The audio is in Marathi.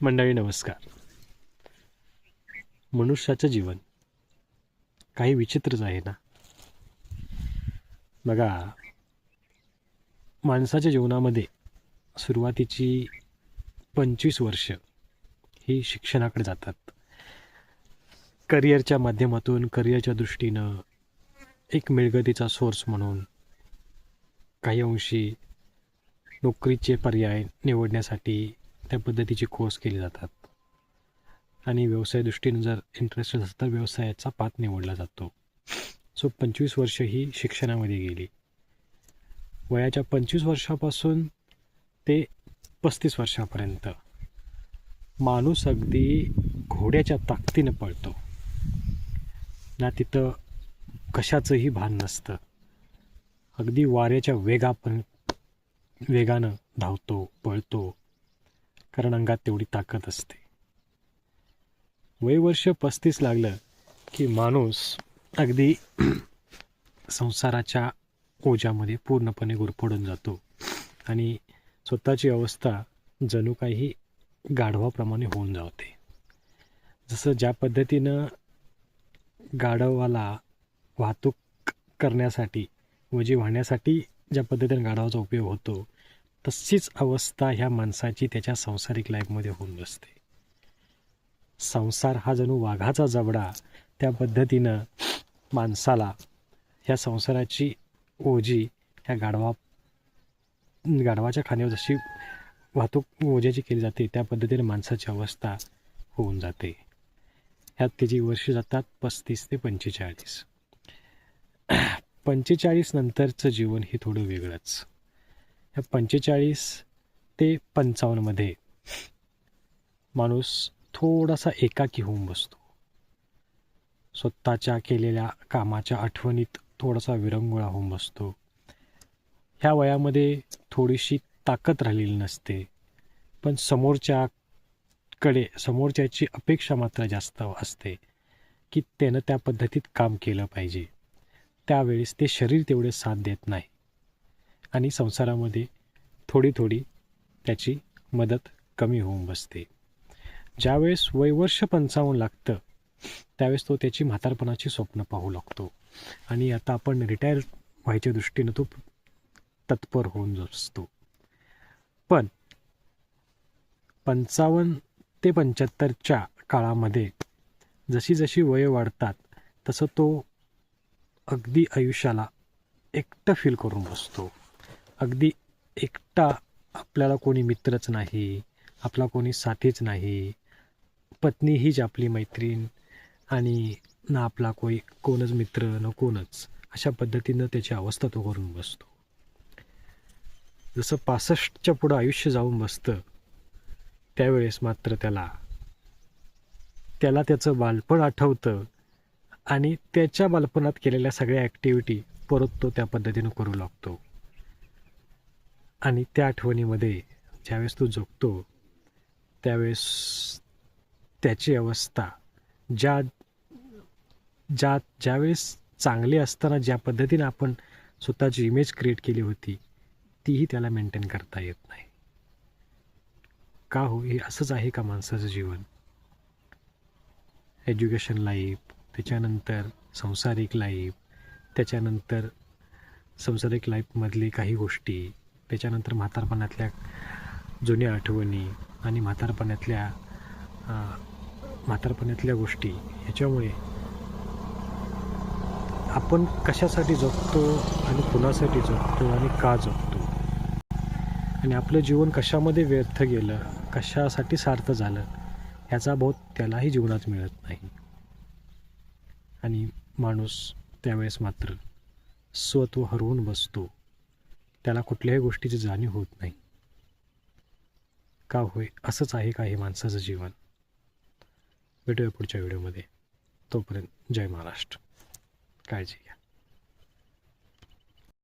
मंडळी नमस्कार. मनुष्याचं जीवन काही विचित्रच आहे ना. बघा, माणसाच्या जीवनामध्ये सुरुवातीची 25 वर्ष ही शिक्षणाकडे जातात. करिअरच्या माध्यमातून, करिअरच्या दृष्टीनं एक मिळगतीचा सोर्स म्हणून, काही अंशी नोकरीचे पर्याय निवडण्यासाठी त्या पद्धतीचे कोर्स केले जातात. आणि व्यवसाय दृष्टीनं जर इंटरेस्ट असेल तर व्यवसायाचा पाथ निवडला जातो. 25 वर्ष ही शिक्षणामध्ये गेली. वयाच्या 25 वर्षापासून ते 35 वर्षापर्यंत माणूस अगदी घोड्याच्या ताकदीनं पळतो ना. तिथं कशाचंही भान नसतं. अगदी वाऱ्याच्या वेगानं धावतो, पळतो, कारण अंगात तेवढी ताकद असते. वयवर्ष 35 लागलं की माणूस अगदी संसाराच्या ओझ्यामध्ये पूर्णपणे गुरफटून जातो आणि स्वतःची अवस्था जणू काही गाढवाप्रमाणे होऊन जाते. जसं ज्या पद्धतीनं गाढवाला वाहतूक करण्यासाठी, ओझी वाहण्यासाठी ज्या पद्धतीने गाढवाचा उपयोग होतो, तशीच अवस्था ह्या माणसाची त्याच्या सांसारिक लाईफमध्ये होऊन बसते. संसार हा जणू वाघाचा जबडा, त्या पद्धतीनं माणसाला ह्या संसाराची ओझी ह्या गाढवाच्या खांद्यावर जशी वाहतूक ओझ्याची केली जाते, त्या पद्धतीने माणसाची अवस्था होऊन जाते. ह्यात त्याची वर्ष जातात 35 ते 45. 45 नंतरचं जीवन हे थोडं वेगळंच. ह्या 45 ते 55 मध्ये माणूस थोडासा एकाकी होऊन बसतो. स्वतःच्या केलेल्या कामाच्या आठवणीत थोडासा विरंगुळा होऊन बसतो. ह्या वयामध्ये थोडीशी ताकद राहिलेली नसते, पण समोरच्याची अपेक्षा मात्र जास्त असते की त्यानं त्या पद्धतीत काम केलं पाहिजे. त्यावेळेस ते शरीर तेवढे साथ देत नाही आणि संसारामध्ये थोडी त्याची मदत कमी होऊन बसते. ज्यावेळेस वयवर्ष 55 लागतं त्यावेळेस तो त्याची म्हातारपणाची स्वप्न पाहू लागतो आणि आता आपण रिटायर व्हायच्या दृष्टीनं तो तत्पर होऊन असतो. पण 55 ते 75च्या काळामध्ये जशी वय वाढतात तसं तो अगदी आयुष्याला एकटं फील करून बसतो. अगदी एकटा. आपल्याला कोणी मित्रच नाही, आपला कोणी साथीच नाही, पत्नी हीच आपली मैत्रीण आणि ना आपला कोणच मित्र न कोणच. अशा पद्धतीनं त्याची अवस्था तो करून बसतो. जसं 65च्या पुढं आयुष्य जाऊन बसतं त्यावेळेस मात्र त्याला त्याचं बालपण आठवतं आणि त्याच्या बालपणात केलेल्या सगळ्या ॲक्टिव्हिटी परत तो त्या पद्धतीनं करू लागतो. आणि त्या आठवणीमध्ये ज्यावेळेस तो जगतो त्यावेळेस त्याची अवस्था ज्यावेळेस चांगली असताना ज्या पद्धतीने आपण स्वतःची इमेज क्रिएट केली होती तीही त्याला मेंटेन करता येत नाही. का हो? हे असंच आहे का माणसाचं जीवन? एज्युकेशन लाईफ, त्याच्यानंतर सांसारिक लाईफ, त्याच्यानंतर सांसारिक लाईफमधली काही गोष्टी, त्याच्यानंतर म्हातारपणातल्या जुन्या आठवणी आणि म्हातारपणातल्या गोष्टी, ह्याच्यामुळे आपण कशासाठी जगतो आणि कुणासाठी जगतो आणि का जगतो आणि आपलं जीवन कशामध्ये व्यर्थ गेलं, कशासाठी सार्थ झालं, ह्याचा बोध त्यालाही जीवनात मिळत नाही. आणि माणूस त्यावेळेस मात्र स्वत्व हरवून बसतो. त्याला कुठल्याही गोष्टीची जाणीव होत नाही. का होय? असंच आहे का हे माणसाचं जीवन? भेटूया पुढच्या व्हिडिओमध्ये. तोपर्यंत जय महाराष्ट्र. काळजी घ्या.